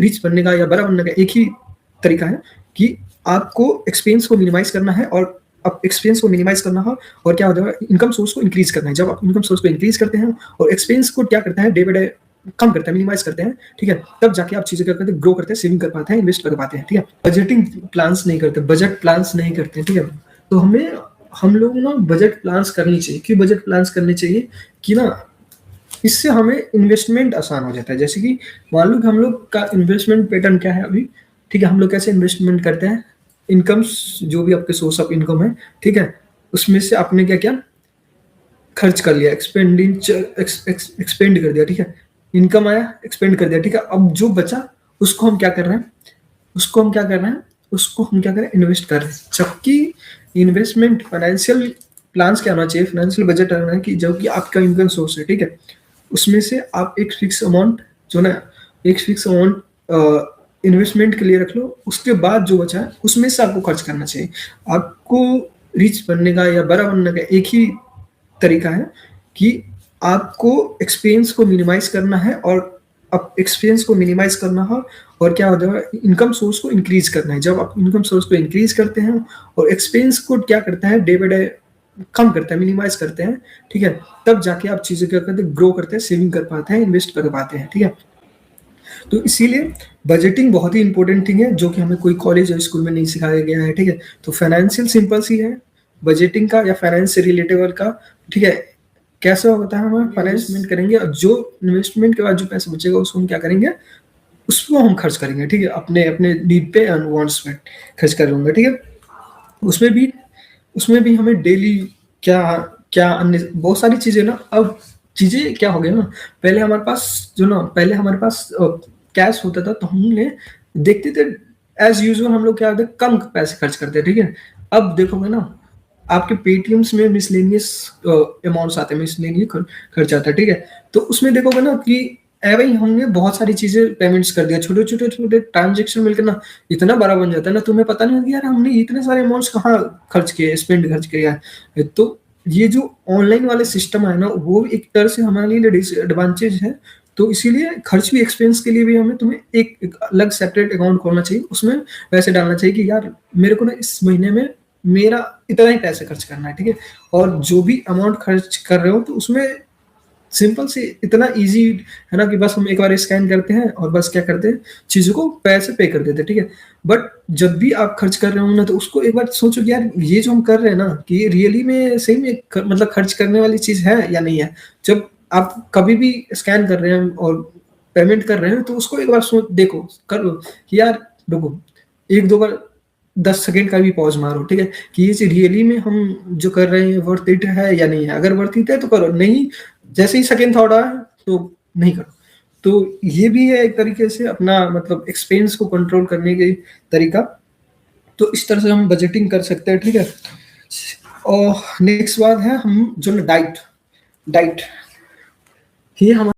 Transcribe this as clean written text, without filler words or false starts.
Rich बनने का या बड़ा बनने का एक ही तरीका है कि आपको एक्सपेंस को मिनिमाइज करना है और अब एक्सपेंस को मिनिमाइज करना है और क्या होता है इनकम सोर्स को इंक्रीज करना है। जब आप इनकम सोर्स को इंक्रीज करते हैं और एक्सपेंस को क्या करता है डे बाय डे कम करते हैं, मिनिमाइज करते हैं, ठीक है, तब जाके आप चीजें क्या करते हैं, ग्रो करते हैं, सेविंग कर पाते हैं, इन्वेस्ट कर पाते हैं, ठीक है। बजटिंग प्लान्स नहीं करते, बजट प्लान्स नहीं करते, ठीक है। तो हम लोग ना बजट प्लान्स करनी चाहिए। क्यों बजट प्लान्स करनी चाहिए कि ना इससे हमें इन्वेस्टमेंट आसान हो जाता है। जैसे कि मान लो कि हम लोग का इन्वेस्टमेंट पैटर्न क्या है अभी, ठीक है, हम लोग कैसे इन्वेस्टमेंट करते हैं, इनकम्स जो भी आपके सोर्स ऑफ इनकम है, ठीक है, उसमें से आपने क्या किया, खर्च कर लिया, एक्सपेंड कर दिया, ठीक है, इनकम आया, एक्सपेंड कर दिया, ठीक है। अब जो बचा उसको हम क्या कर रहे हैं, उसको हम क्या करें, इन्वेस्ट कर रहे हैं। जबकि इन्वेस्टमेंट फाइनेंशियल प्लान्स क्या होना चाहिए, फाइनेंशियल बजट होना है कि जो कि आपका इनकम सोर्स है, ठीक है, उसमें से आप एक फिक्स अमाउंट जो ना एक फिक्स अमाउंट इन्वेस्टमेंट के लिए रख लो, उसके बाद जो बचा है उसमें से आपको खर्च करना चाहिए। आपको रिच बनने का या बड़ा बनने का एक ही तरीका है कि आपको एक्सपेंस को मिनिमाइज करना है और अब एक्सपेंस को मिनिमाइज करना है और क्या होता है इनकम सोर्स को इंक्रीज करना है। जब आप इनकम सोर्स को इंक्रीज करते हैं और एक्सपेंस को क्या करता है डे बाय डे कम करते हैं, मिनिमाइज करते हैं, ठीक है, तब जाके आप चीजें क्या करते हैं, ग्रो करते हैं, सेविंग कर पाते हैं, इन्वेस्ट कर पाते हैं, ठीक है। तो इसीलिए बजटिंग बहुत ही इंपॉर्टेंट थिंग है जो कि हमें कोई कॉलेज और स्कूल में नहीं सिखाया गया है, ठीक है। तो फाइनेंशियल सिंपल सी है बजटिंग का या फाइनेंस से रिलेटेबल का, ठीक है। कैसे होता है, हम फाइनेंसमेंट करेंगे और जो इन्वेस्टमेंट के बाद जो पैसा बचेगा उसको हम क्या करेंगे, उसको हम खर्च करेंगे, ठीक है, अपने अपने नीड पे एंड वांट्स पे खर्च करूंगा, ठीक है। उसमें भी उसमें भी हमें डेली क्या क्या अन्य बहुत सारी चीजें ना, अब चीजें क्या हो गया ना, पहले हमारे पास कैश होता था तो हमने देखते थे एज यूजुअल हम लोग क्या होते कम पैसे खर्च करते हैं, ठीक है। अब देखोगे ना आपके पेटीएम्स में मिसलेनियस अमाउंट्स आते हैं, मिसलेनियस खर्च आता है, ठीक है। तो उसमें देखोगे ना कि भाई हमने बहुत सारी चीजें पेमेंट्स कर दिया, छोटे छोटे छोटे ट्रांजेक्शन मिलकर ना इतना बड़ा बन जाता है ना, तुम्हें पता नहीं होता यार हमने इतने सारे अमाउंट्स कहाँ खर्च किया है। तो ये जो ऑनलाइन वाले सिस्टम है ना वो एक तरह से हमारे लिए डिसएडवांटेज है। तो इसीलिए खर्च भी एक्सपेंस के लिए भी हमें तुम्हें एक अलग सेपरेट अकाउंट खोलना चाहिए, उसमें पैसे डालना चाहिए कि यार मेरे को ना इस महीने में मेरा इतना ही पैसे खर्च करना है, ठीक है। और जो भी अमाउंट खर्च कर रहे हो तो उसमें सिंपल से इतना इजी है ना कि बस हम एक बार स्कैन करते हैं और बस क्या करते हैं चीजों को पैसे पे कर देते हैं, ठीक है। बट जब भी आप खर्च कर रहे हो ना तो उसको एक बार सोचो कि यार ये जो हम कर रहे हैं ना कि रियली में सही में मतलब खर्च करने वाली चीज है या नहीं है। जब आप कभी भी स्कैन कर रहे हैं और पेमेंट कर रहे हैं तो उसको एक बार सोच देखो कर लो कि यार रुको एक दो बार 10 सेकेंड का भी पॉज मारो, ठीक है, कि ये रियली में हम जो कर रहे हैं वर्थ इट है या नहीं है। अगर वर्थ इट है तो करो, नहीं जैसे ही सेकेंड थॉट आया तो नहीं करो। तो ये भी है एक तरीके से अपना मतलब एक्सपेंस को कंट्रोल करने के तरीका। तो इस तरह से हम बजटिंग कर सकते हैं, ठीक है। और नेक्स्ट बात है हम जो डाइट डाइट ये हमारा